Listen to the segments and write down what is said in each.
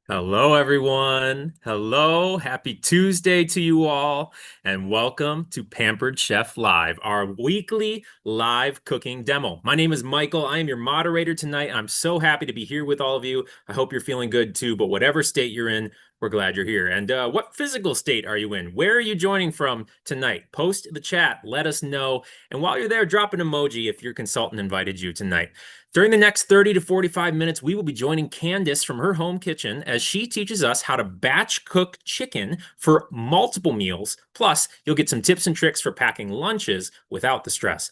Hello, everyone. Hello. Happy Tuesday to you all, and welcome to Pampered Chef Live, our weekly live cooking demo. My name is Michael. I am your moderator tonight. I'm so happy to be here with all of you. I hope you're feeling good too, but whatever state you're in, we're glad you're here. And what physical state are you in? Where are you joining from tonight? Post in the chat. Let us know. And while you're there, drop an emoji if your consultant invited you tonight. During the next 30 to 45 minutes, we will be joining Candace from her home kitchen as she teaches us how to batch cook chicken for multiple meals. Plus, you'll get some tips and tricks for packing lunches without the stress.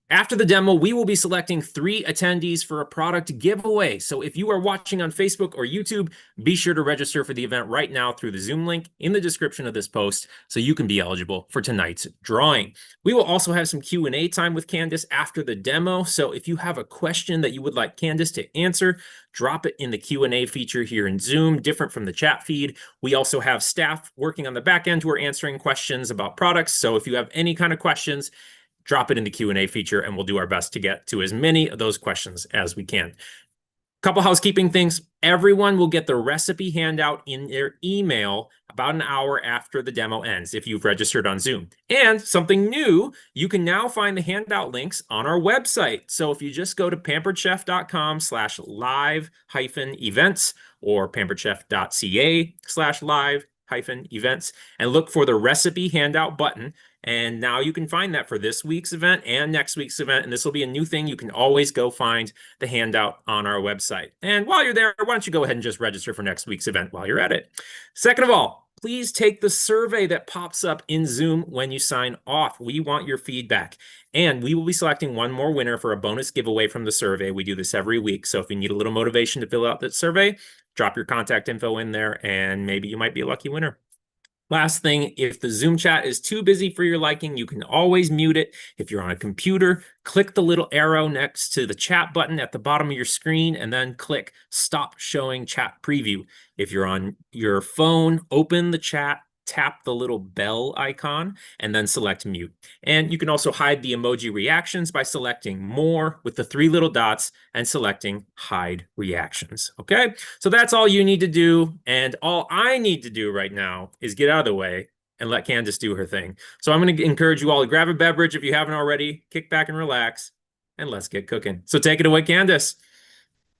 After the demo, we will be selecting 3 attendees for a product giveaway. So if you are watching on Facebook or YouTube, be sure to register for the event right now through the Zoom link in the description of this post so you can be eligible for tonight's drawing. We will also have some Q&A time with Candace after the demo. So if you have a question that you would like Candace to answer, drop it in the Q&A feature here in Zoom, different from the chat feed. We also have staff working on the back end who are answering questions about products. So if you have any kind of questions, drop it in the Q&A feature and we'll do our best to get to as many of those questions as we can. Couple housekeeping things. Everyone will get the recipe handout in their email about an hour after the demo ends if you've registered on Zoom. And something new, you can now find the handout links on our website. So if you just go to pamperedchef.com/live-events or pamperedchef.ca/live-events and look for the recipe handout button. And now you can find that for this week's event and next week's event. And this will be a new thing. You can always go find the handout on our website. And while you're there, why don't you go ahead and just register for next week's event while you're at it. Second of all, please take the survey that pops up in Zoom when you sign off. We want your feedback. And we will be selecting one more winner for a bonus giveaway from the survey. We do this every week. So if you need a little motivation to fill out that survey, drop your contact info in there and maybe you might be a lucky winner. Last thing, if the Zoom chat is too busy for your liking, you can always mute it. If you're on a computer, click the little arrow next to the chat button at the bottom of your screen and then click Stop Showing Chat Preview. If you're on your phone, open the chat, tap the little bell icon, and then select mute. And you can also hide the emoji reactions by selecting more with the 3 little dots and selecting hide reactions. Okay, so that's all you need to do. And all I need to do right now is get out of the way and let Candace do her thing. So I'm going to encourage you all to grab a beverage if you haven't already, kick back and relax, and let's get cooking. So take it away, Candace.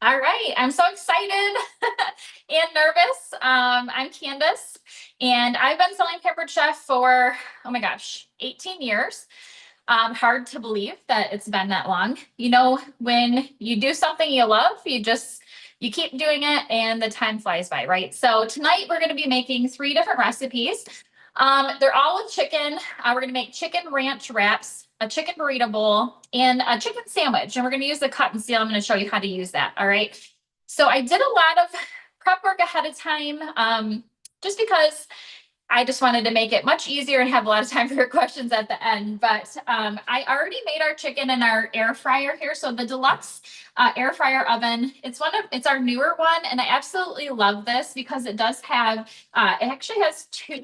All right, I'm so excited and nervous. I'm Candace, and I've been selling Pampered Chef for, oh my gosh, 18 years. Hard to believe that it's been that long. You know, when you do something you love, you keep doing it and the time flies by, right? So tonight we're going to be making 3 different recipes. They're all with chicken. We're going to make chicken ranch wraps, a chicken burrito bowl, and a chicken sandwich. And we're going to use the cut and seal. I'm going to show you how to use that. All right. So I did a lot of prep work ahead of time, just because I just wanted to make it much easier and have a lot of time for your questions at the end. But I already made our chicken in our air fryer here. So the deluxe air fryer oven, it's our newer one. And I absolutely love this because it does have, it actually has 2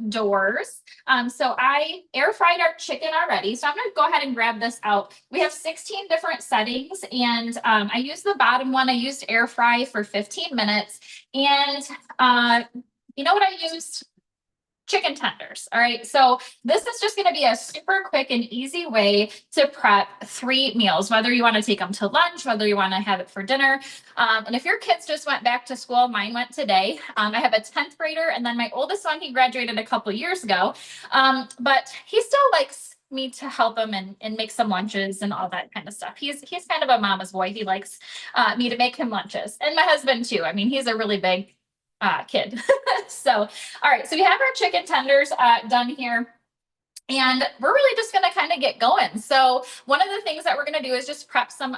doors. So I air fried our chicken already. So I'm going to go ahead and grab this out. We have 16 different settings. And I used the bottom one. I used air fry for 15 minutes. And you know what I used? Chicken tenders. All right. So this is just going to be a super quick and easy way to prep 3 meals, whether you want to take them to lunch, whether you want to have it for dinner. And if your kids just went back to school, mine went today. I have a 10th grader and then my oldest son, he graduated a couple years ago. But he still likes me to help him and make some lunches and all that kind of stuff. He's kind of a mama's boy. He likes me to make him lunches, and my husband too. I mean, he's a really big kid. So, all right. So we have our chicken tenders done here. And we're really just going to kind of get going. So one of the things that we're going to do is just prep some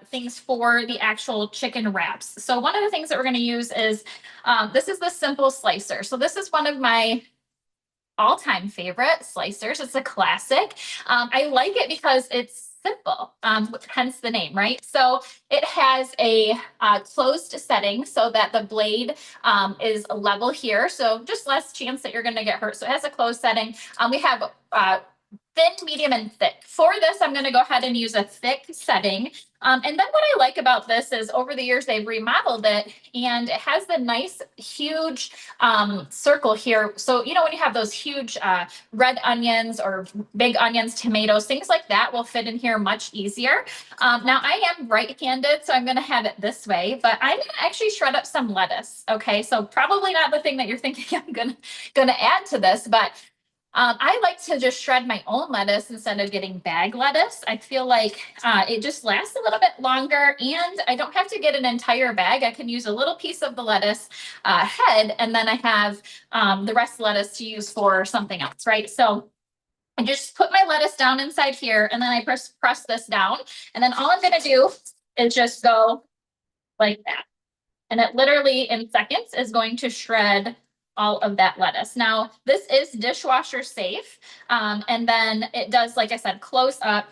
things for the actual chicken wraps. So one of the things that we're going to use is, this is the simple slicer. So this is one of my all-time favorite slicers. It's a classic. I like it because it's simple, hence the name, right? So it has a closed setting so that the blade is level here. So just less chance that you're going to get hurt. So it has a closed setting. We have thin, medium, and thick. For this, I'm going to go ahead and use a thick setting. And then what I like about this is over the years, they've remodeled it and it has the nice, huge circle here. So, you know, when you have those huge red onions or big onions, tomatoes, things like that will fit in here much easier. Now, I am right-handed, so I'm going to have it this way, but I'm going to actually shred up some lettuce. Okay, so probably not the thing that you're thinking I'm going to add to this, but I like to just shred my own lettuce instead of getting bag lettuce. I feel like it just lasts a little bit longer and I don't have to get an entire bag. I can use a little piece of the lettuce head and then I have the rest of the lettuce to use for something else, right? So I just put my lettuce down inside here and then I press this down. And then all I'm going to do is just go like that. And it literally in seconds is going to shred all of that lettuce. Now, this is dishwasher safe. And then it does, like I said, close up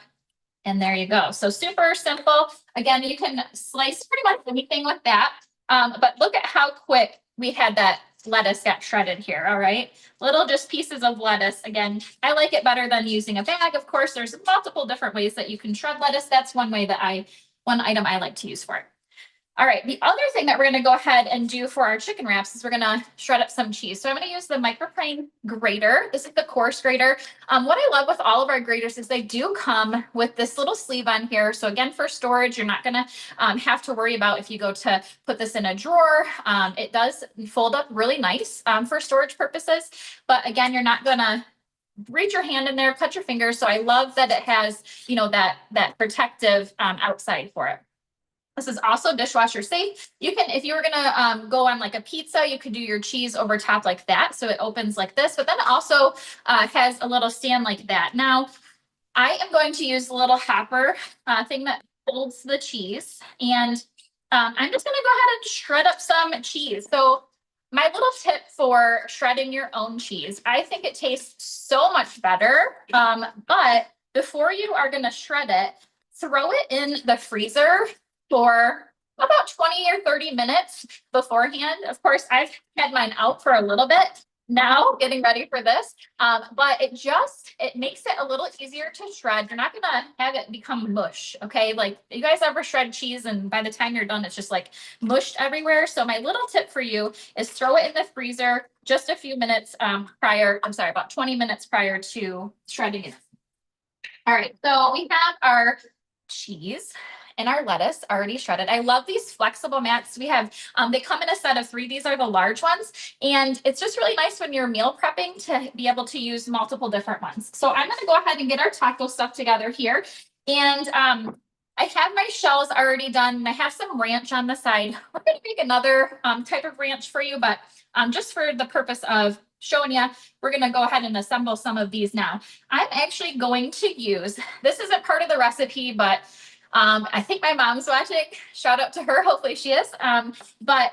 and there you go. So super simple. Again, you can slice pretty much anything with that. But look at how quick we had that lettuce got shredded here. All right. Little just pieces of lettuce. Again, I like it better than using a bag. Of course, there's multiple different ways that you can shred lettuce. That's one item I like to use for it. All right, the other thing that we're going to go ahead and do for our chicken wraps is we're going to shred up some cheese. So I'm going to use the microplane grater. This is the coarse grater. What I love with all of our graters is they do come with this little sleeve on here. So again, for storage, you're not going to have to worry about if you go to put this in a drawer. It does fold up really nice for storage purposes. But again, you're not going to reach your hand in there, cut your fingers. So I love that it has, you know, that protective outside for it. This is also dishwasher safe. You can, if you were gonna go on like a pizza, you could do your cheese over top like that. So it opens like this, but then it also has a little stand like that. Now, I am going to use the little hopper thing that holds the cheese. And I'm just gonna go ahead and shred up some cheese. So my little tip for shredding your own cheese, I think it tastes so much better. But before you are gonna shred it, throw it in the freezer for about 20 or 30 minutes beforehand. Of course, I've had mine out for a little bit now, getting ready for this, but it makes it a little easier to shred. You're not gonna have it become mush, okay? Like, you guys ever shred cheese and by the time you're done, it's just like mushed everywhere? So my little tip for you is throw it in the freezer just a few minutes about 20 minutes prior to shredding it. All right, so we have our cheese and our lettuce already shredded. I love these flexible mats. We have, they come in a set of 3. These are the large ones. And it's just really nice when you're meal prepping to be able to use multiple different ones. So I'm going to go ahead and get our taco stuff together here. And I have my shells already done. And I have some ranch on the side. We're going to make another type of ranch for you, but just for the purpose of showing you, we're going to go ahead and assemble some of these now. I'm actually going to use, this isn't part of the recipe, but I think my mom's watching. Shout out to her. Hopefully she is. But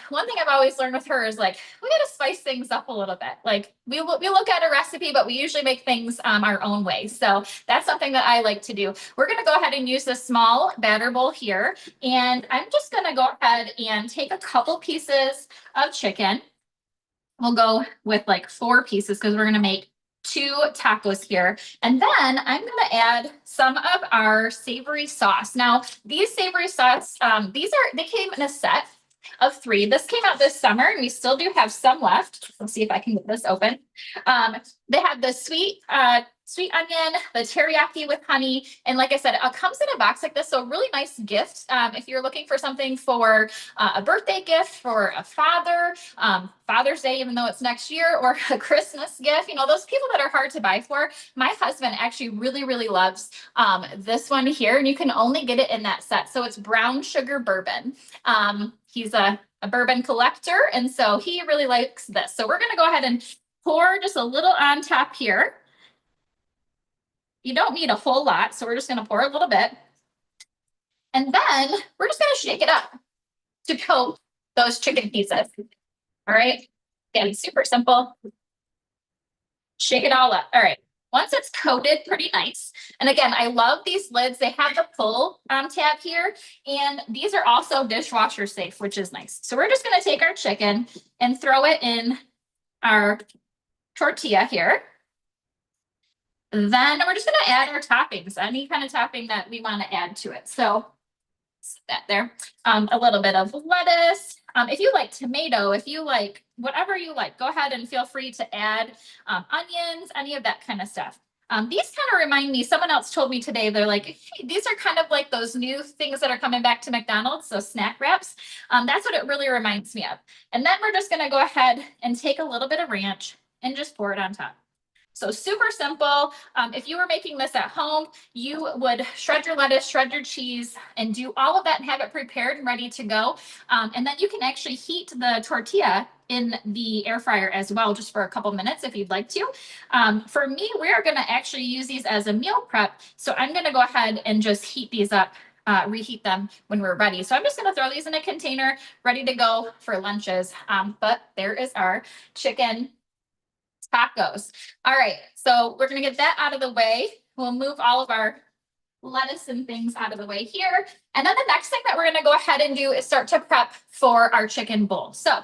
one thing I've always learned with her is like, we got to spice things up a little bit. Like we look at a recipe, but we usually make things our own way. So that's something that I like to do. We're going to go ahead and use this small batter bowl here. And I'm just going to go ahead and take a couple pieces of chicken. We'll go with like 4 pieces because we're going to make 2 tacos here. And then I'm going to add some of our savory sauce. Now, these savory sauce, they came in a set of 3. This came out this summer and we still do have some left. Let's see if I can get this open. They have the sweet onion, the teriyaki with honey. And like I said, it comes in a box like this. So a really nice gift. If you're looking for something for a birthday gift for a father, Father's Day, even though it's next year, or a Christmas gift, you know, those people that are hard to buy for. My husband actually really, really loves this one here. And you can only get it in that set. So it's brown sugar bourbon. He's a bourbon collector. And so he really likes this. So we're going to go ahead and pour just a little on top here. You don't need a whole lot, so we're just going to pour a little bit. And then we're just going to shake it up to coat those chicken pieces. All right. Again, super simple. Shake it all up. All right. Once it's coated pretty nice. And again, I love these lids. They have the pull tab here. And these are also dishwasher safe, which is nice. So we're just going to take our chicken and throw it in our tortilla here. Then we're just gonna add our toppings, any kind of topping that we want to add to it. So that there, a little bit of lettuce. If you like tomato, if you like whatever you like, go ahead and feel free to add onions, any of that kind of stuff. These kind of remind me, someone else told me today, they're like, hey, these are kind of like those new things that are coming back to McDonald's, so snack wraps. That's what it really reminds me of. And then we're just gonna go ahead and take a little bit of ranch and just pour it on top. So super simple. If you were making this at home, you would shred your lettuce, shred your cheese, and do all of that and have it prepared and ready to go. And then you can actually heat the tortilla in the air fryer as well, just for a couple minutes if you'd like to. For me, we are going to actually use these as a meal prep. So I'm going to go ahead and just heat these up, reheat them when we're ready. So I'm just going to throw these in a container, ready to go for lunches. But there is our chicken tacos. All right, so we're gonna get that out of the way. We'll move all of our lettuce and things out of the way here. And then the next thing that we're gonna go ahead and do is start to prep for our chicken bowl. So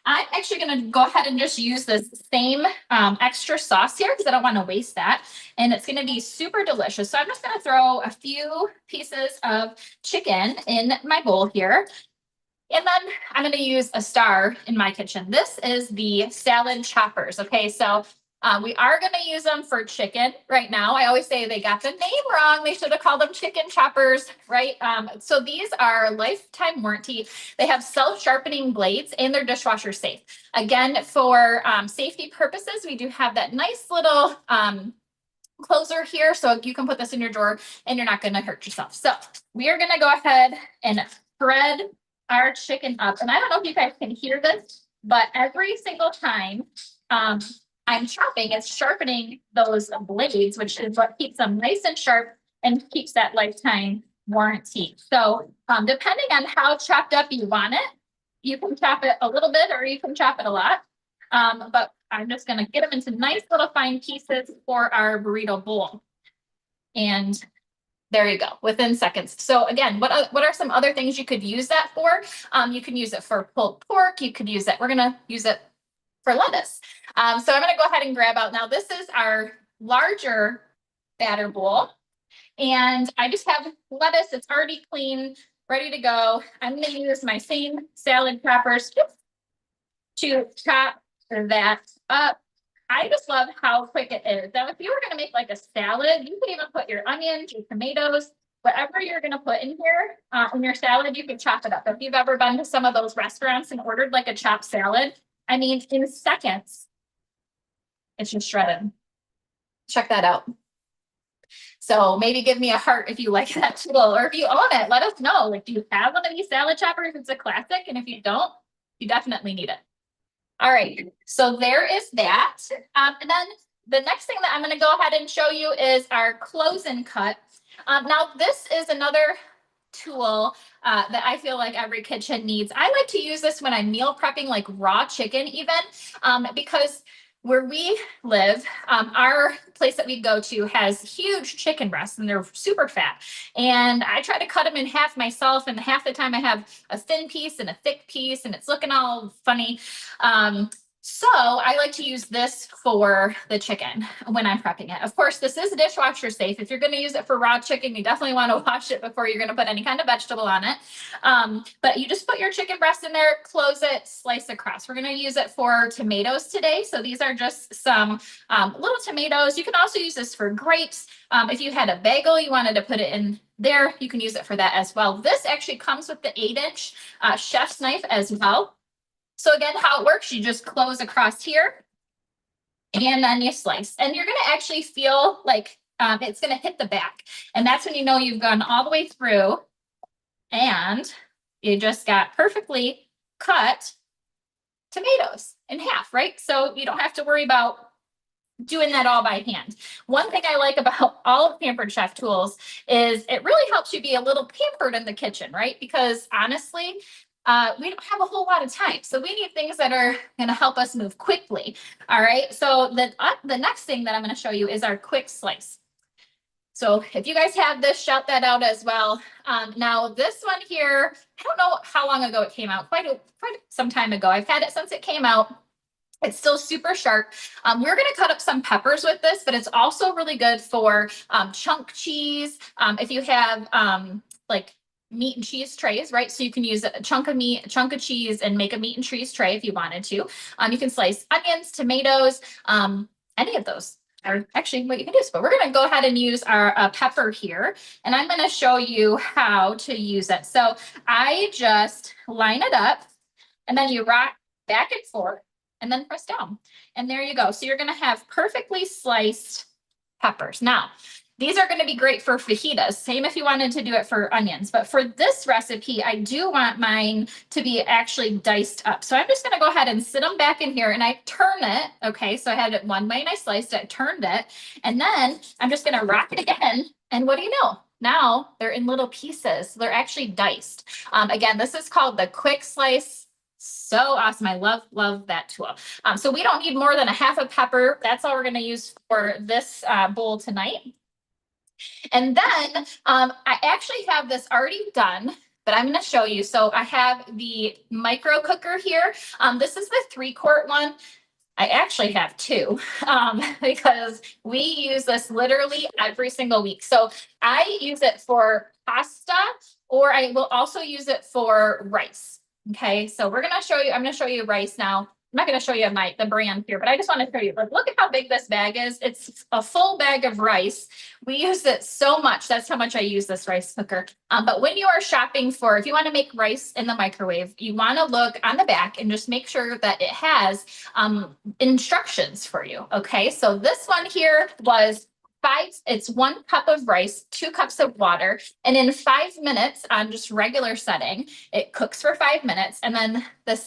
I'm actually gonna go ahead and just use this same extra sauce here because I don't wanna waste that. And it's gonna be super delicious. So I'm just gonna throw a few pieces of chicken in my bowl here. And then I'm going to use a star in my kitchen. This is the salad choppers. Okay, so we are going to use them for chicken right now. I always say they got the name wrong. They should have called them chicken choppers, right? So these are lifetime warranty. They have self-sharpening blades and they're dishwasher safe. Again, for safety purposes, we do have that nice little closer here. So you can put this in your drawer and you're not going to hurt yourself. So we are going to go ahead and thread our chicken up. And I don't know if you guys can hear this, but every single time I'm chopping, it's sharpening those blades, which is what keeps them nice and sharp and keeps that lifetime warranty. So depending on how chopped up you want it, you can chop it a little bit or you can chop it a lot. But I'm just going to get them into nice little fine pieces for our burrito bowl. And there you go, within seconds. So again, what are some other things you could use that for? You can use it for pulled pork. You could use it, we're gonna use it for lettuce. So I'm gonna go ahead and grab out, now this is our larger batter bowl. And I just have lettuce, it's already clean, ready to go. I'm gonna use my same salad choppers to chop that up. I just love how quick it is. Now, if you were going to make like a salad, you could even put your onions, your tomatoes, whatever you're going to put in here in your salad, you can chop it up. If you've ever been to some of those restaurants and ordered like a chopped salad, I mean, in seconds, it's just shredded. Check that out. So maybe give me a heart if you like that tool, or if you own it, let us know. Like, do you have one of these salad choppers? It's a classic. And if you don't, you definitely need it. All right, so there is that. And then the next thing that I'm going to go ahead and show you is our close and cut. Now, this is another tool that I feel like every kitchen needs. I like to use this when I'm meal prepping, like raw chicken even, because where we live, our place that we go to has huge chicken breasts and they're super fat. And I try to cut them in half myself. And half the time I have a thin piece and a thick piece and it's looking all funny. So I like to use this for the chicken when I'm prepping it. Of course, this is dishwasher safe. If you're going to use it for raw chicken, you definitely want to wash it before you're going to put any kind of vegetable on it. But you just put your chicken breast in there, close it, slice across. We're going to use it for tomatoes today. So these are just some little tomatoes. You can also use this for grapes. If you had a bagel, you wanted to put it in there, you can use it for that as well. This actually comes with the 8-inch chef's knife as well. So again, how it works, you just close across here and then you slice. And you're going to actually feel like it's going to hit the back. And that's when you know you've gone all the way through and you just got perfectly cut tomatoes in half, right? So you don't have to worry about doing that all by hand. One thing I like about all of Pampered Chef tools is it really helps you be a little pampered in the kitchen, right? Because honestly, we don't have a whole lot of time. So we need things that are going to help us move quickly. All right. So the next thing that I'm going to show you is our quick slice. So if you guys have this, shout that out as well. Now this one here, I don't know how long ago it came out, quite some time ago. I've had it since it came out. It's still super sharp. We're going to cut up some peppers with this, but it's also really good for chunk cheese. If you have like meat and cheese trays, right? So you can use a chunk of meat, a chunk of cheese, and make a meat and cheese tray if you wanted to. You can slice onions, tomatoes, any of those are actually what you can do. But we're going to go ahead and use our pepper here, and I'm going to show you how to use it. So I just line it up, and then you rock back and forth and then press down. And there you go. So you're going to have perfectly sliced peppers. Now, these are going to be great for fajitas. Same if you wanted to do it for onions. But for this recipe, I do want mine to be actually diced up. So I'm just going to go ahead and sit them back in here and I turn it. Okay, so I had it one way and I sliced it, turned it. And then I'm just going to rock it again. And what do you know? Now they're in little pieces. They're actually diced. Again, this is called the quick slice. So awesome. I love that tool. So we don't need more than a half a pepper. That's all we're going to use for this bowl tonight. And then I actually have this already done, but I'm going to show you. So I have the micro cooker here. This is the 3-quart one. I actually have two because we use this literally every single week. So I use it for pasta, or I will also use it for rice. Okay, so we're gonna show you, I'm gonna show you rice now. I'm not gonna show you the brand here, but I just want to show you, look at how big this bag is. It's a full bag of rice. We use it so much. That's how much I use this rice cooker. But when you are shopping for, if you want to make rice in the microwave, you want to look on the back and just make sure that it has instructions for you. Okay, so this one here was it's 1 cup of rice, 2 cups of water, and in 5 minutes on just regular setting, it cooks for 5 minutes. And then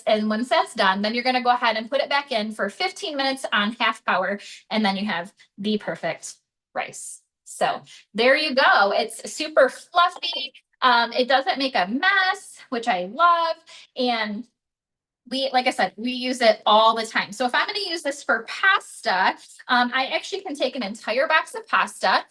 and once that's done, then you're going to go ahead and put it back in for 15 minutes on half power. And then you have the perfect rice. So there you go. It's super fluffy. It doesn't make a mess, which I love. And like I said, we use it all the time. So if I'm going to use this for pasta, I actually can take an entire box of pasta.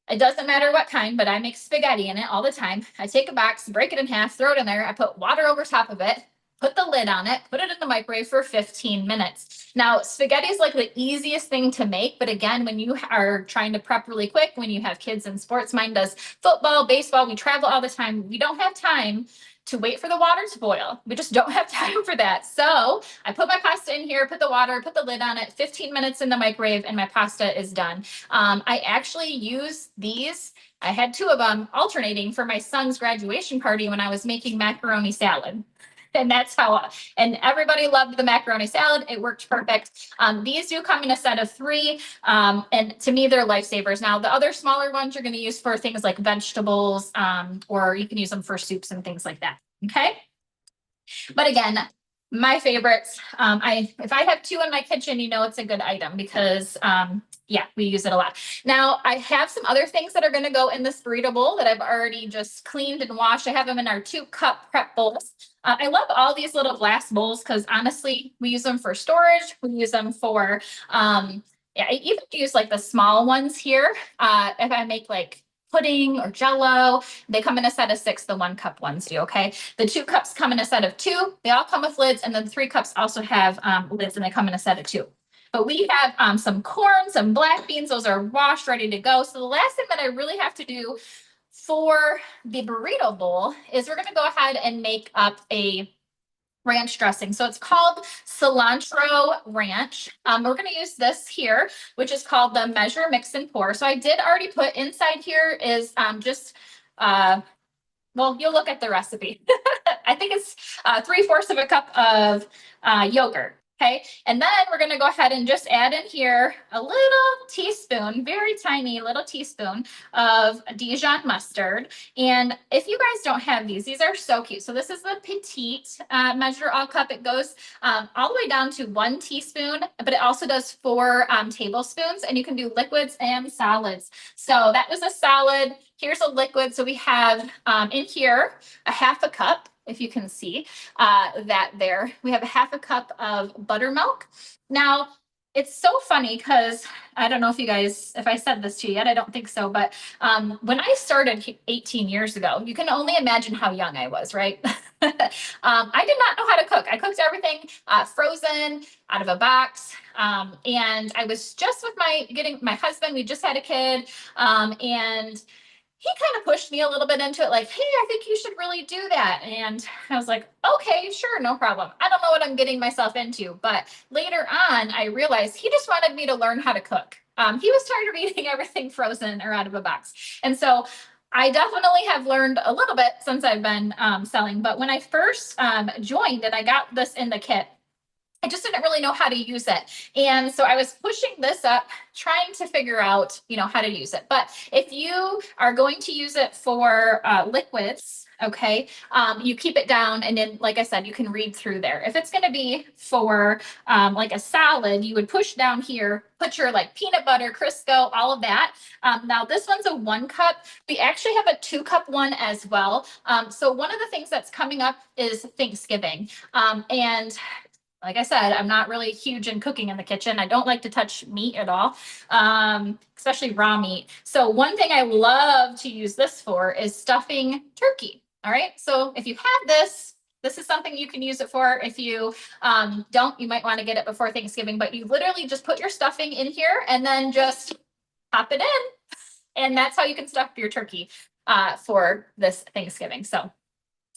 It doesn't matter what kind, but I make spaghetti in it all the time. I take a box, break it in half, throw it in there. I put water over top of it, put the lid on it, put it in the microwave for 15 minutes. Now, spaghetti is like the easiest thing to make. But again, when you are trying to prep really quick, when you have kids in sports, mine does football, baseball, we travel all the time. We don't have time to wait for the water to boil. We just don't have time for that. So I put my pasta in here, put the water, put the lid on it, 15 minutes in the microwave, and my pasta is done. I actually use these. I had 2 of them alternating for my son's graduation party when I was making macaroni salad. And that's how, and everybody loved the macaroni salad. It worked perfect. These do come in a set of 3. And to me, they're lifesavers. Now, the other smaller ones you're going to use for things like vegetables, or you can use them for soups and things like that. Okay. But again, my favorites, if I have 2 in my kitchen, you know, it's a good item because, yeah, we use it a lot. Now I have some other things that are going to go in this burrito bowl that I've already just cleaned and washed. I have them in our 2-cup prep bowls. I love all these little glass bowls because honestly, we use them for storage. We use them for, yeah, I even use like the small ones here. If I make like pudding or jello, they come in a set of 6, the 1-cup ones do. Okay. The 2 cups come in a set of 2. They all come with lids. And then the 3 cups also have lids and they come in a set of 2. But we have some corn, some black beans. Those are washed, ready to go. So the last thing that I really have to do for the burrito bowl is we're going to go ahead and make up a ranch dressing. So it's called cilantro ranch. We're going to use this here, which is called the measure, mix, and pour. So I did already put inside here is well, you'll look at the recipe. I think it's 3/4 of a cup of yogurt. Okay, and then we're going to go ahead and just add in here a little teaspoon, very tiny little teaspoon of Dijon mustard. And if you guys don't have these are so cute. So this is the petite measure all cup. It goes all the way down to 1 teaspoon, but it also does 4 tablespoons, and you can do liquids and solids. So that was a solid. Here's a liquid. So we have in here a 1/2 cup. If you can see that there, we have a 1/2 cup of buttermilk. Now, it's so funny because I don't know if you guys, if I said this to you yet, I don't think so. But when I started 18 years ago, you can only imagine how young I was, right? I did not know how to cook. I cooked everything frozen out of a box. And I was just with my husband, we just had a kid. And he kind of pushed me a little bit into it, like, hey, I think you should really do that. And I was like, okay, sure, no problem. I don't know what I'm getting myself into. But later on, I realized he just wanted me to learn how to cook. He was tired of eating everything frozen or out of a box. And so I definitely have learned a little bit since I've been selling. But when I first joined and I got this in the kit, I just didn't really know how to use it. And so I was pushing this up, trying to figure out, how to use it. But if you are going to use it for liquids, okay, you keep it down. And then, like I said, you can read through there. If it's going to be for like a salad, you would push down here, put your like peanut butter, Crisco, all of that. Now this one's a 1 cup. We actually have a 2-cup one as well. So one of the things that's coming up is Thanksgiving. And like I said, I'm not really huge in cooking in the kitchen. I don't like to touch meat at all, especially raw meat. So one thing I love to use this for is stuffing turkey. All right. So if you have this, this is something you can use it for. If you don't, you might want to get it before Thanksgiving, but you literally just put your stuffing in here and then just pop it in. And that's how you can stuff your turkey for this Thanksgiving. So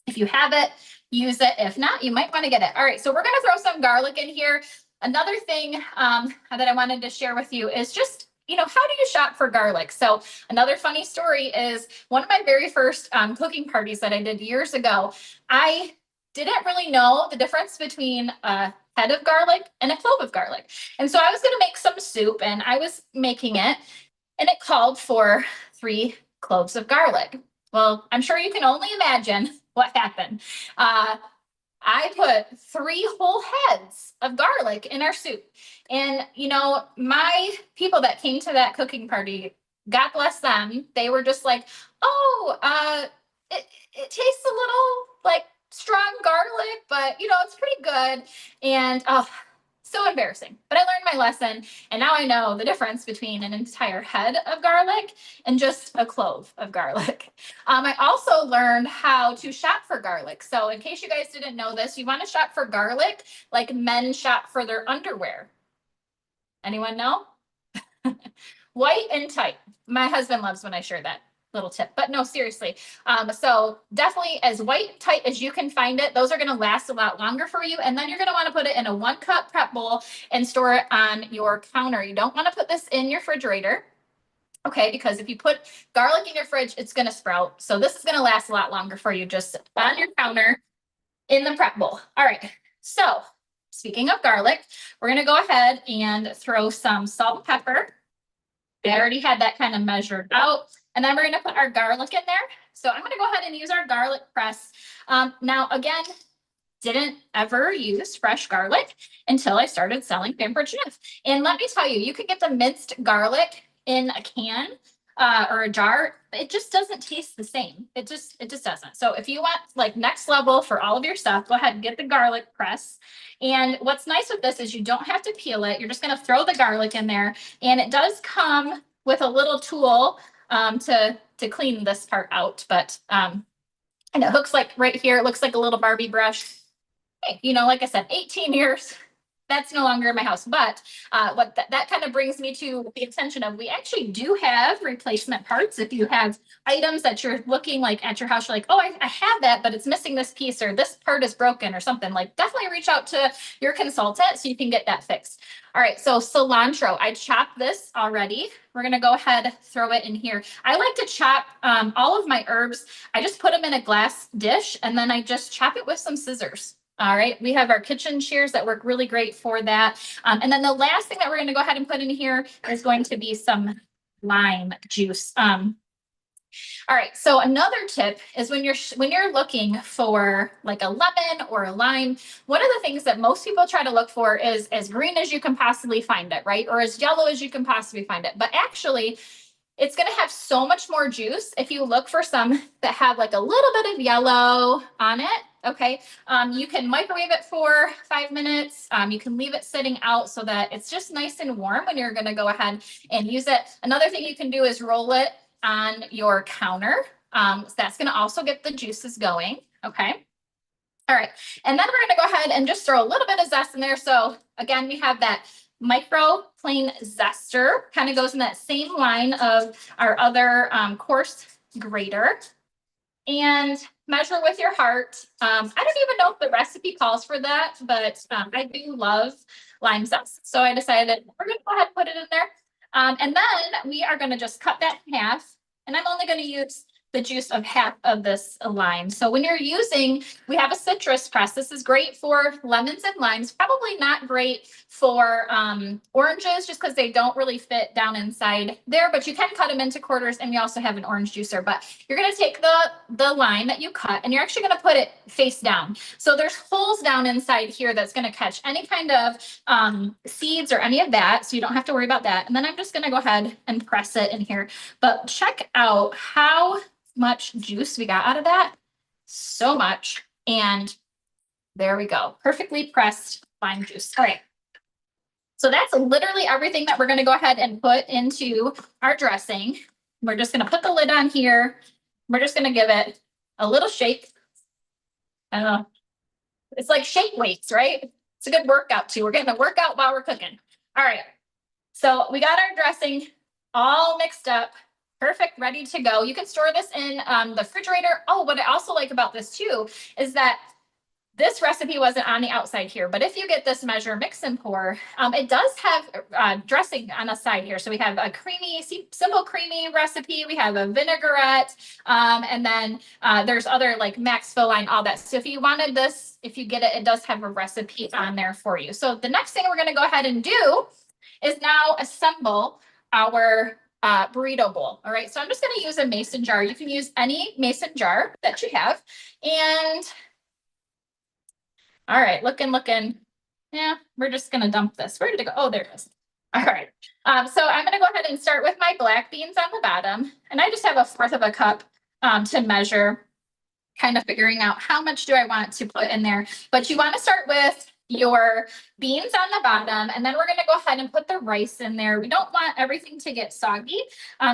if you have it, use it. If not, you might want to get it. All right, so we're going to throw some garlic in here. Another thing that I wanted to share with you is just, how do you shop for garlic? So another funny story is one of my very first cooking parties that I did years ago, I didn't really know the difference between a head of garlic and a clove of garlic. And so I was going to make some soup and I was making it and it called for 3 cloves of garlic. Well, I'm sure you can only imagine what happened. I put 3 whole heads of garlic in our soup. And, my people that came to that cooking party, God bless them, they were just like, oh, it tastes a little like strong garlic, but, it's pretty good. And, oh, so embarrassing. But I learned my lesson. And now I know the difference between an entire head of garlic and just a clove of garlic. I also learned how to shop for garlic. So in case you guys didn't know this, you want to shop for garlic like men shop for their underwear. Anyone know? White and tight. My husband loves when I share that little tip, but no, seriously. So definitely as white tight as you can find it, those are going to last a lot longer for you. And then you're going to want to put it in a 1-cup prep bowl and store it on your counter. You don't want to put this in your refrigerator. Okay, because if you put garlic in your fridge, it's going to sprout. So this is going to last a lot longer for you just on your counter in the prep bowl. All right. So speaking of garlic, we're going to go ahead and throw some salt and pepper. I already had that kind of measured out. And then we're going to put our garlic in there. So I'm going to go ahead and use our garlic press. Now, again, didn't ever use fresh garlic until I started selling Pampered Chef. And let me tell you, you can get the minced garlic in a can or a jar. It just doesn't taste the same. It just doesn't. So if you want like next level for all of your stuff, go ahead and get the garlic press. And what's nice with this is you don't have to peel it. You're just going to throw the garlic in there. And it does come with a little tool to clean this part out, but and it hooks like right here, it looks like a little Barbie brush. Hey, like I said, 18 years, that's no longer in my house. But what that kind of brings me to the attention of, we actually do have replacement parts. If you have items that you're looking like at your house, you're like, oh, I have that, but it's missing this piece or this part is broken or something, like definitely reach out to your consultant so you can get that fixed. All right, so cilantro, I chopped this already. We're gonna go ahead, throw it in here. I like to chop all of my herbs. I just put them in a glass dish and then I just chop it with some scissors. All right, we have our kitchen shears that work really great for that. And then the last thing that we're going to go ahead and put in here is going to be some lime juice. All right, so another tip is when you're looking for like a lemon or a lime, one of the things that most people try to look for is as green as you can possibly find it, right? Or as yellow as you can possibly find it. But actually, it's going to have so much more juice if you look for some that have like a little bit of yellow on it. Okay. You can microwave it for 5 minutes. You can leave it sitting out so that it's just nice and warm when you're going to go ahead and use it. Another thing you can do is roll it on your counter. So that's going to also get the juices going. Okay. All right. And then we're going to go ahead and just throw a little bit of zest in there. So again, we have that micro plain zester, kind of goes in that same line of our other coarse grater. And measure with your heart. I don't even know if the recipe calls for that, but I do love lime zest. So I decided we're going to go ahead and put it in there. And then we are going to just cut that in half. And I'm only going to use the juice of half of this lime. So when you're using, we have a citrus press. This is great for lemons and limes, probably not great for oranges just because they don't really fit down inside there, but you can cut them into quarters, and we also have an orange juicer. But you're going to take the lime that you cut and you're actually going to put it face down. So there's holes down inside here that's going to catch any kind of seeds or any of that. So you don't have to worry about that. And then I'm just going to go ahead and press it in here. But check out how much juice we got out of that. So much. And there we go. Perfectly pressed lime juice. All right. So that's literally everything that we're going to go ahead and put into our dressing. We're just going to put the lid on here. We're just going to give it a little shake. I don't know. It's like shake weights, right? It's a good workout too. We're getting a workout while we're cooking. All right. So we got our dressing all mixed up. Perfect, ready to go. You can store this in the refrigerator. Oh, what I also like about this too is that this recipe wasn't on the outside here, but if you get this measure mix and pour, it does have dressing on the side here. So we have a creamy, simple creamy recipe. We have a vinaigrette, and then there's other like Max Fill Line, all that. So if you wanted this, if you get it, it does have a recipe on there for you. So the next thing we're going to go ahead and do is now assemble our burrito bowl. All right, so I'm just going to use a mason jar. You can use any mason jar that you have. And all right, looking. Yeah, we're just going to dump this. Where did it go? Oh, there it is. All right. So I'm going to go ahead and start with my black beans on the bottom. And I just have 1/4 of a cup to measure, kind of figuring out how much do I want to put in there. But you want to start with your beans on the bottom, and then we're going to go ahead and put the rice in there. We don't want everything to get soggy.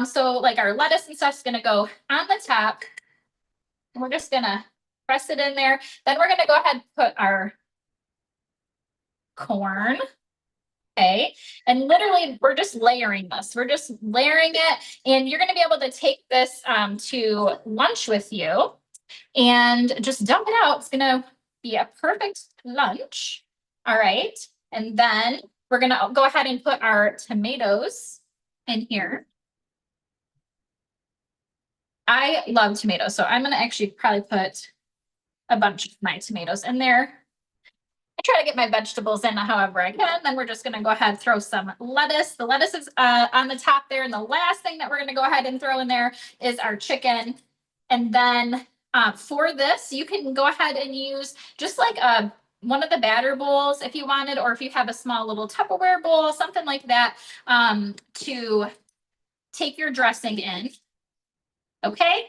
So like our lettuce and stuff is going to go on the top. And we're just going to press it in there. Then we're going to go ahead and put our corn. Okay. And literally we're just layering this. We're just layering it, and you're going to be able to take this to lunch with you and just dump it out. It's going to be a perfect lunch. All right. And then we're going to go ahead and put our tomatoes in here. I love tomatoes, so I'm going to actually probably put a bunch of my tomatoes in there. I try to get my vegetables in however I can. Then we're just going to go ahead and throw some lettuce. The lettuce is on the top there. And the last thing that we're going to go ahead and throw in there is our chicken. And then for this, you can go ahead and use just like one of the batter bowls if you wanted, or if you have a small little Tupperware bowl, something like that, to take your dressing in. Okay,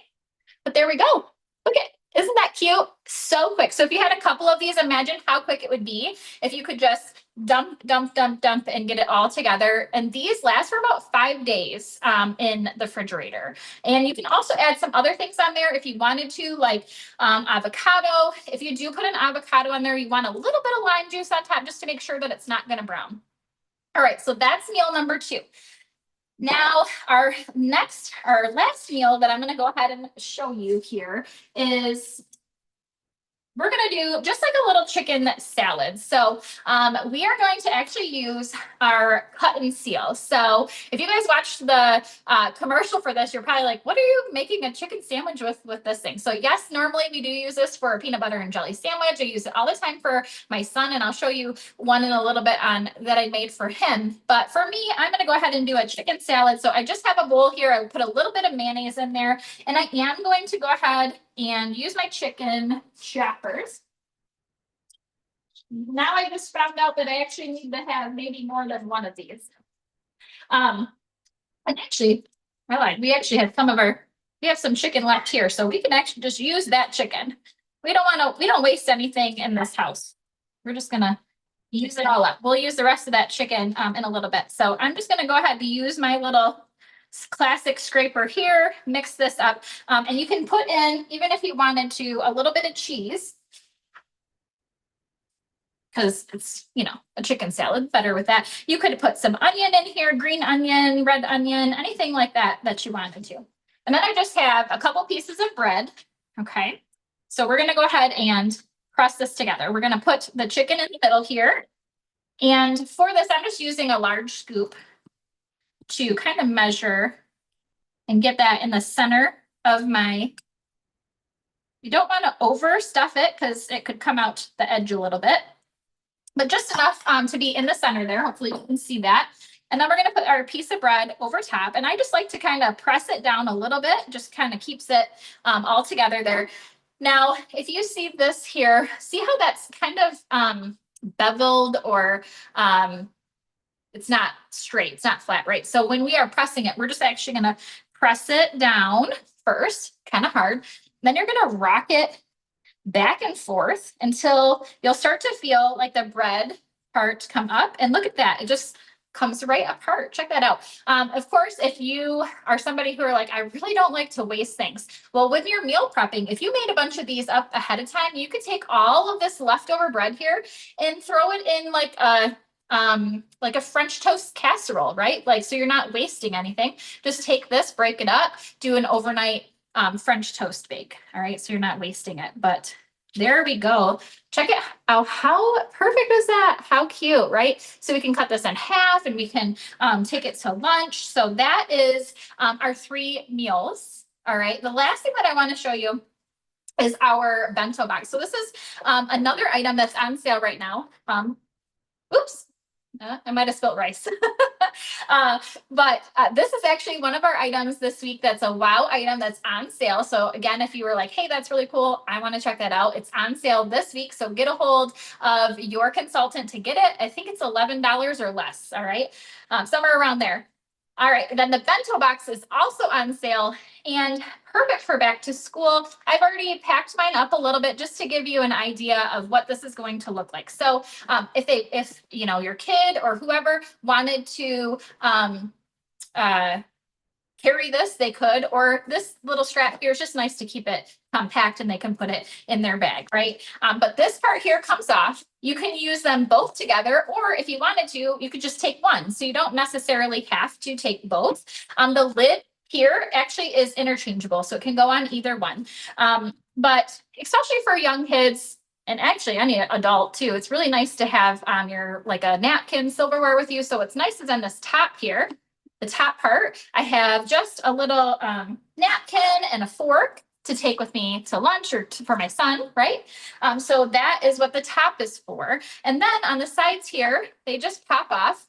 but there we go. Look at, isn't that cute? So quick. So if you had a couple of these, imagine how quick it would be if you could just dump and get it all together. And these last for about 5 days in the refrigerator. And you can also add some other things on there if you wanted to, like avocado. If you do put an avocado on there, you want a little bit of lime juice on top just to make sure that it's not going to brown. All right, so that's meal number 2. Now, our last meal that I'm going to go ahead and show you here is we're going to do just like a little chicken salad. So we are going to actually use our cut and seal. So if you guys watched the commercial for this, you're probably like, what are you making a chicken sandwich with this thing? So yes, normally we do use this for a peanut butter and jelly sandwich. I use it all the time for my son, and I'll show you one in a little bit on that I made for him. But for me, I'm going to go ahead and do a chicken salad. So I just have a bowl here. I put a little bit of mayonnaise in there, and I am going to go ahead and use my chicken choppers. Now I just found out that I actually need to have maybe more than one of these. And actually, I lied. We actually have we have some chicken left here, so we can actually just use that chicken. We don't waste anything in this house. We're just gonna use it all up. We'll use the rest of that chicken in a little bit. So I'm just gonna go ahead and use my little classic scraper here, mix this up. And you can put in, even if you wanted to, a little bit of cheese because it's, a chicken salad, better with that. You could put some onion in here, green onion, red onion, anything like that that you wanted to. And then I just have a couple pieces of bread. Okay. So we're going to go ahead and press this together. We're going to put the chicken in the middle here. And for this, I'm just using a large scoop to kind of measure and get that in the center of my. You don't want to overstuff it because it could come out the edge a little bit, but just enough to be in the center there. Hopefully you can see that. And then we're going to put our piece of bread over top. And I just like to kind of press it down a little bit, just kind of keeps it all together there. Now, if you see this here, see how that's kind of beveled or it's not straight, it's not flat, right? So when we are pressing it, we're just actually going to press it down first, kind of hard. Then you're going to rock it back and forth until you'll start to feel like the bread part come up. And look at that. It just comes right apart. Check that out. Of course, if you are somebody who are like, I really don't like to waste things. Well, when you're meal prepping, if you made a bunch of these up ahead of time, you could take all of this leftover bread here and throw it in like a French toast casserole, right? Like, so you're not wasting anything. Just take this, break it up, do an overnight French toast bake. All right. So you're not wasting it, but there we go. Check it out. How perfect is that? How cute, right? So we can cut this in half and we can take it to lunch. So that is our 3 meals. All right. The last thing that I want to show you is our bento box. So this is another item that's on sale right now. Oops. I might have spilled rice. But this is actually one of our items this week that's a wow item that's on sale. So again, if you were like, hey, that's really cool, I want to check that out. It's on sale this week. So get a hold of your consultant to get it. I think it's $11 or less. All right. Somewhere around there. All right, then the bento box is also on sale and perfect for back to school. I've already packed mine up a little bit just to give you an idea of what this is going to look like. So if your kid or whoever wanted to carry this, they could, or this little strap here is just nice to keep it compact and they can put it in their bag, right? But this part here comes off. You can use them both together, or if you wanted to, you could just take one. So you don't necessarily have to take both. The lid here actually is interchangeable, so it can go on either one. But especially for young kids, and actually any adult too, it's really nice to have your like a napkin silverware with you. So what's nice is on this top here, the top part, I have just a little napkin and a fork to take with me to lunch or for my son, right? So that is what the top is for. And then on the sides here, they just pop off.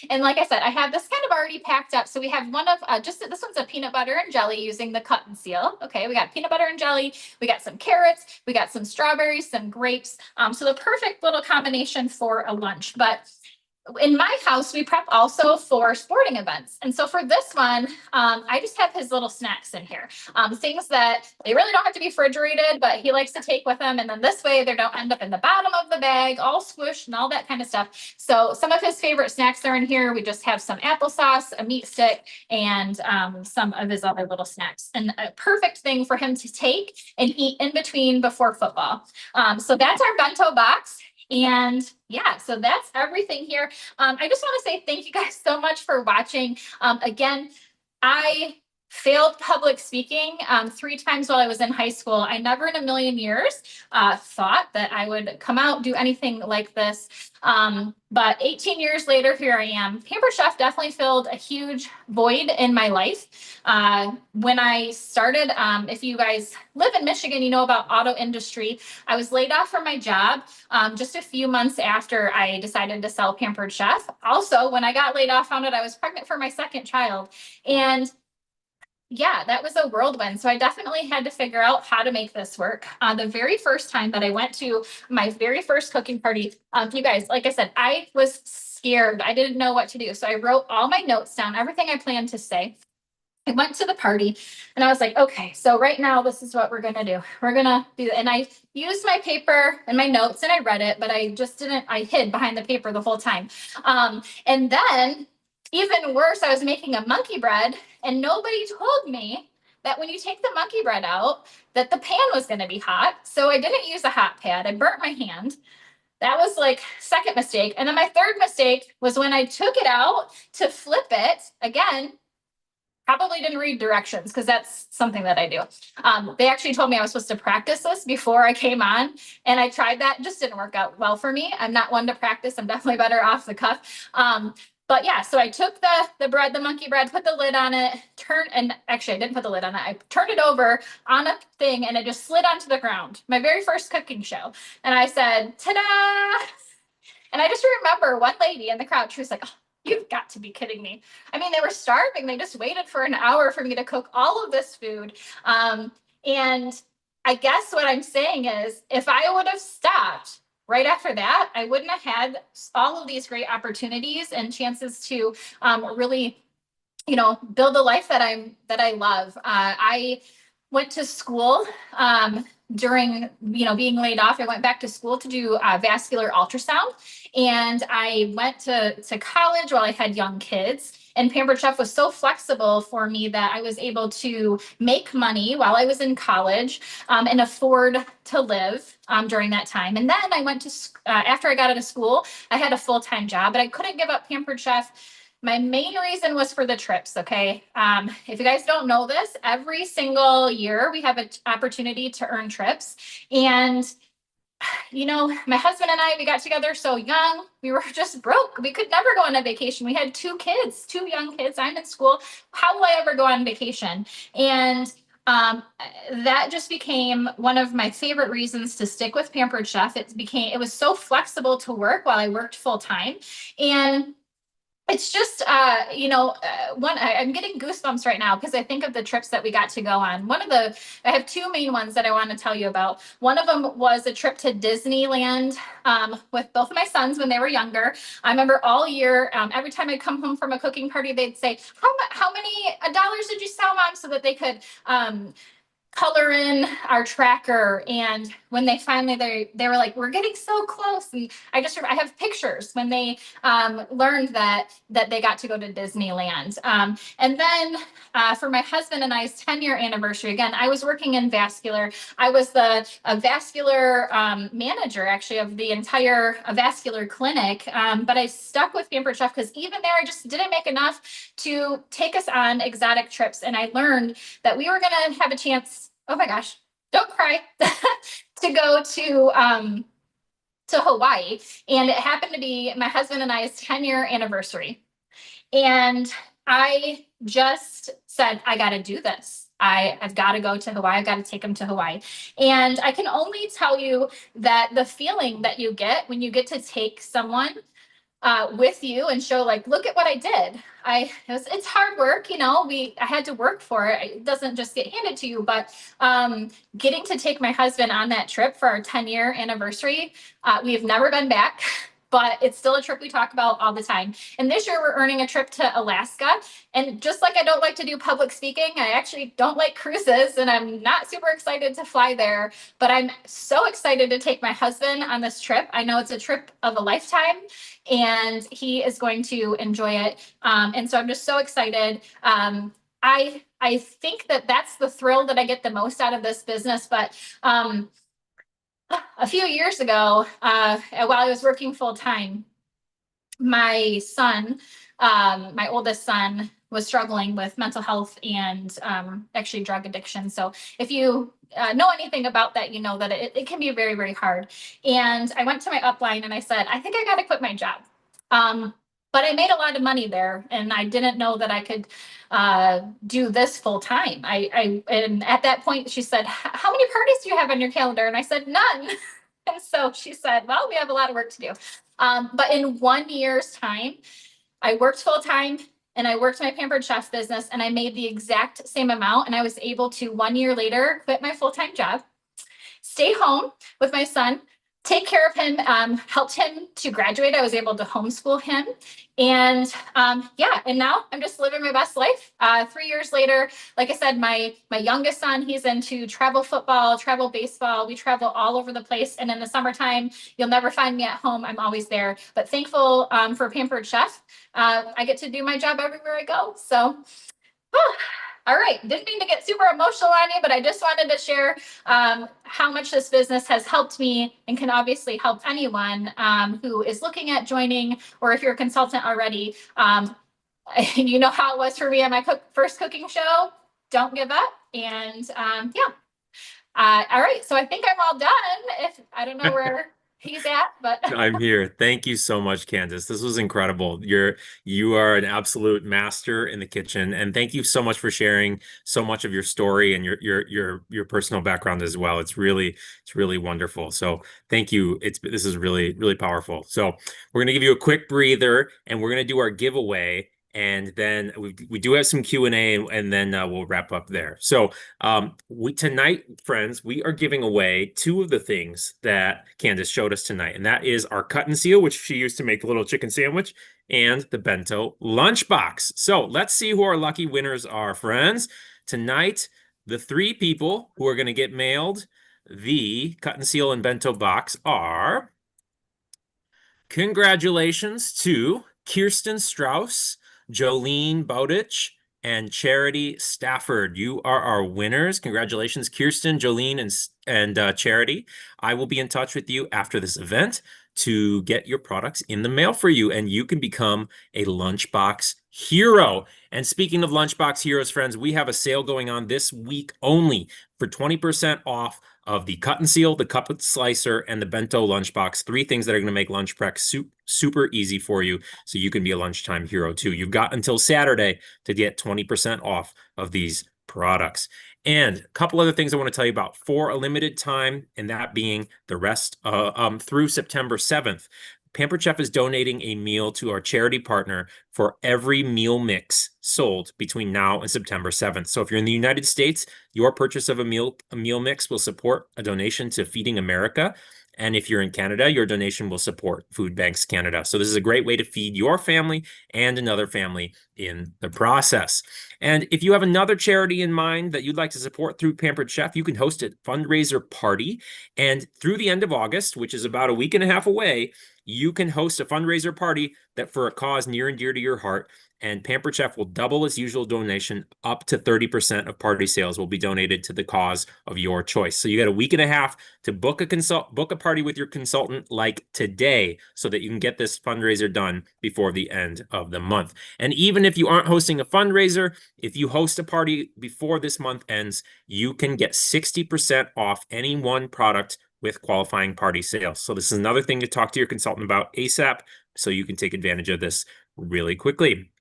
And like I said, I have this kind of already packed up. So we have one of this one's a peanut butter and jelly using the cut and seal. Okay, we got peanut butter and jelly. We got some carrots. We got some strawberries, some grapes. So the perfect little combination for a lunch. But in my house, we prep also for sporting events. And so for this one, I just have his little snacks in here. Things that they really don't have to be refrigerated, but he likes to take with him. And then this way they don't end up in the bottom of the bag, all squished and all that kind of stuff. So some of his favorite snacks are in here. We just have some applesauce, a meat stick, and some of his other little snacks. And a perfect thing for him to take and eat in between before football. So that's our bento box. And yeah, so that's everything here. I just want to say thank you guys so much for watching. Again, I failed public speaking 3 times while I was in high school. I never in a million years thought that I would come out, do anything like this. But 18 years later, here I am. Pampered Chef definitely filled a huge void in my life. When I started, if you guys live in Michigan, you know about auto industry. I was laid off from my job just a few months after I decided to sell Pampered Chef. Also, when I got laid off, found out I was pregnant for my 2nd child. And yeah, that was a whirlwind. So I definitely had to figure out how to make this work. The very first time that I went to my very first cooking party, you guys, like I said, I was scared. I didn't know what to do. So I wrote all my notes down, everything I planned to say. I went to the party and I was like, okay, so right now this is what we're gonna do. We're gonna do, and I used my paper and my notes and I read it, but I just didn't, I hid behind the paper the whole time. And then even worse, I was making a monkey bread and nobody told me that when you take the monkey bread out, that the pan was gonna be hot. So I didn't use a hot pad. I burnt my hand. That was like second mistake. And then my third mistake was when I took it out to flip it again. Probably didn't read directions because that's something that I do. They actually told me I was supposed to practice this before I came on, and I tried that. It just didn't work out well for me. I'm not one to practice. I'm definitely better off the cuff. But yeah, so I took the bread, the monkey bread, put the lid on it, turned, and actually I didn't put the lid on it. I turned it over on a thing, and it just slid onto the ground. My very first cooking show, and I said, "Ta-da!" And I just remember one lady in the crowd. She was like, oh, "You've got to be kidding me." I mean, they were starving. They just waited for an hour for me to cook all of this food. And I guess what I'm saying is, if I would have stopped right after that, I wouldn't have had all of these great opportunities and chances to really, build a life that I love. I went to school during being laid off. I went back to school to do vascular ultrasound, and I went to college while I had young kids. And Pampered Chef was so flexible for me that I was able to make money while I was in college and afford to live during that time. And then I went to after I got out of school, I had a full-time job, but I couldn't give up Pampered Chef. My main reason was for the trips. Okay. If you guys don't know this, every single year we have an opportunity to earn trips. And, my husband and I, we got together so young. We were just broke. We could never go on a vacation. We had two kids, two young kids. I'm in school. How will I ever go on vacation? And that just became one of my favorite reasons to stick with Pampered Chef. It was so flexible to work while I worked full time. And it's just, I'm getting goosebumps right now because I think of the trips that we got to go on. I have two main ones that I want to tell you about. One of them was a trip to Disneyland with both of my sons when they were younger. I remember all year, every time I'd come home from a cooking party, they'd say, how many dollars did you sell, Mom? So that they could color in our tracker. And when they finally they were like, we're getting so close. And I have pictures when they learned that they got to go to Disneyland. And then for my husband and I's 10-year anniversary, again, I was working in vascular. I was the vascular manager actually of the entire vascular clinic. But I stuck with Pampered Chef because even there I just didn't make enough to take us on exotic trips. And I learned that we were going to have a chance, oh my gosh, don't cry, to go to Hawaii. And it happened to be my husband and I's 10-year anniversary. And I just said, I got to do this. I've got to go to Hawaii. I've got to take him to Hawaii. And I can only tell you that the feeling that you get when you get to take someone with you and show, like, look at what I did. It's hard work, I had to work for it. It doesn't just get handed to you, but getting to take my husband on that trip for our 10-year anniversary, we've never been back. But it's still a trip we talk about all the time. And this year we're earning a trip to Alaska. And just like I don't like to do public speaking, I actually don't like cruises, and I'm not super excited to fly there. But I'm so excited to take my husband on this trip. I know it's a trip of a lifetime, and he is going to enjoy it. And so I'm just so excited. I think that that's the thrill that I get the most out of this business. But a few years ago, while I was working full time, my son, my oldest son, was struggling with mental health and actually drug addiction. So if you know anything about that, you know that it can be very, very hard. And I went to my upline and I said, I think I got to quit my job. But I made a lot of money there, and I didn't know that I could do this full time. And at that point, she said, "How many parties do you have on your calendar?" And I said, "None." And so she said, "Well, we have a lot of work to do." But in 1 year's time, I worked full time and I worked my Pampered Chef business, and I made the exact same amount. And I was able to 1 year later quit my full time job, stay home with my son, take care of him, helped him to graduate. I was able to homeschool him. And yeah, and now I'm just living my best life. 3 years later, like I said, my youngest son, he's into travel football, travel baseball. We travel all over the place. And in the summertime, you'll never find me at home. I'm always there. But thankful for Pampered Chef. I get to do my job everywhere I go. So all right, didn't mean to get super emotional on you, but I just wanted to share how much this business has helped me and can obviously help anyone who is looking at joining, or if you're a consultant already. You know how it was for me on my first cooking show. Don't give up. And yeah. All right, so I think I'm all done. If I don't know where he's at, but I'm here. Thank you so much, Candace. This was incredible. You are an absolute master in the kitchen, and thank you so much for sharing so much of your story and your personal background as well. It's really wonderful. So thank you. This is really powerful. So we're gonna give you a quick breather, and we're gonna do our giveaway. And then we do have some Q&A, and then we'll wrap up there. So tonight, friends, we are giving away two of the things that Candace showed us tonight, and that is our cut and seal, which she used to make the little chicken sandwich, and the bento lunchbox. So let's see who our lucky winners are, friends. Tonight, the three people who are going to get mailed the cut and seal and bento box are, congratulations to Kirsten Strauss, Jolene Bowditch, and Charity Stafford. You are our winners. Congratulations, Kirsten, Jolene, and Charity. I will be in touch with you after this event to get your products in the mail for you, and you can become a Lunchbox hero. And speaking of Lunchbox heroes, friends, we have a sale going on this week only for 20% off of the cut and seal, the cup slicer, and the bento lunchbox. Three things that are going to make lunch prep super easy for you, so you can be a lunchtime hero too. You've got until Saturday to get 20% off of these products. And a couple other things I want to tell you about for a limited time, and that being the rest through September 7th. Pampered Chef is donating a meal to our charity partner for every meal mix sold between now and September 7th. So if you're in the United States, your purchase of a meal mix will support a donation to Feeding America. And if you're in Canada, your donation will support Food Banks Canada. So this is a great way to feed your family and another family in the process. And if you have another charity in mind that you'd like to support through Pampered Chef, you can host a fundraiser party. And through the end of August, which is about a week and a half away, you can host a fundraiser party that for a cause near and dear to your heart. And Pampered Chef will double its usual donation. Up to 30% of party sales will be donated to the cause of your choice. So you got a week and a half to book a party with your consultant like today, so that you can get this fundraiser done before the end of the month. And even if you aren't hosting a fundraiser, if you host a party before this month ends, you can get 60% off any one product with qualifying party sales. So this is another thing to talk to your consultant about ASAP, so you can take advantage of this really quickly.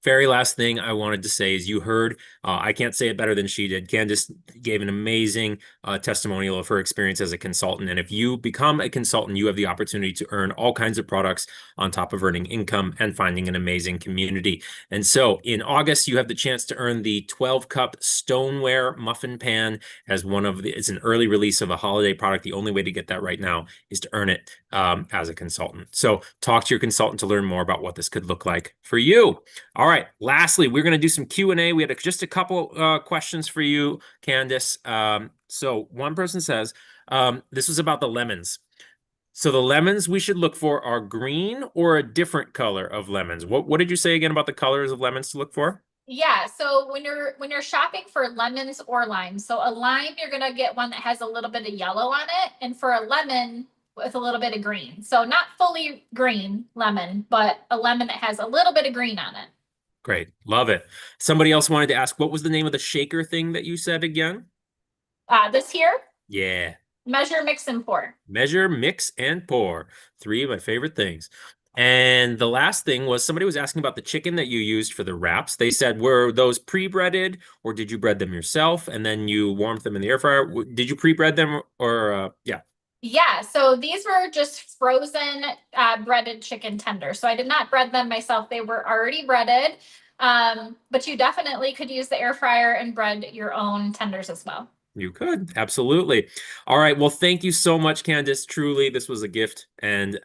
Very last thing I wanted to say is, you heard, I can't say it better than she did. Candace gave an amazing testimonial of her experience as a consultant. And if you become a consultant, you have the opportunity to earn all kinds of products on top of earning income and finding an amazing community. And so in August, you have the chance to earn the 12-cup stoneware muffin pan as it's an early release of a holiday product. The only way to get that right now is to earn it as a consultant. So talk to your consultant to learn more about what this could look like for you. All right. Lastly, we're going to do some Q&A. We had just a couple questions for you, Candace. So one person says, this was about the lemons. So the lemons we should look for are green or a different color of lemons. What did you say again about the colors of lemons to look for? yeah, so when you're shopping for lemons or limes, so a lime, you're gonna get one that has a little bit of yellow on it, and for a lemon with a little bit of green. So not fully green lemon, but a lemon that has a little bit of green on it. Great. Love it. Somebody else wanted to ask, what was the name of the shaker thing that you said again? This here, Yeah. measure, mix, and pour. Measure, mix, and pour. Three of my favorite things. And the last thing was, somebody was asking about the chicken that you used for the wraps. They said, were those pre-breaded, or did you bread them yourself and then you warmed them in the air fryer? Did you pre-bread them, or yeah? Yeah, so these were just frozen breaded chicken tenders. So I did not bread them myself. They were already breaded. But you definitely could use the air fryer and bread your own tenders as well. You could, absolutely. All right. Well, thank you so much, Candace. Truly, this was a gift, and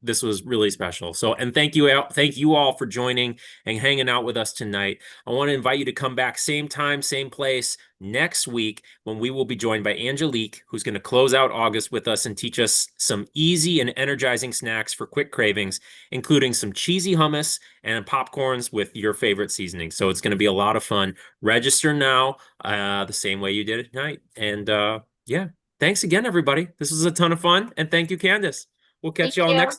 this was really special. So, and thank you all for joining and hanging out with us tonight. I want to invite you to come back same time, same place next week when we will be joined by Angelique, who's going to close out August with us and teach us some easy and energizing snacks for quick cravings, including some cheesy hummus and popcorns with your favorite seasoning. So it's going to be a lot of fun. Register now, the same way you did it tonight. And yeah, thanks again, everybody. This was a ton of fun. And thank you, Candace. We'll catch Thank y'all next you.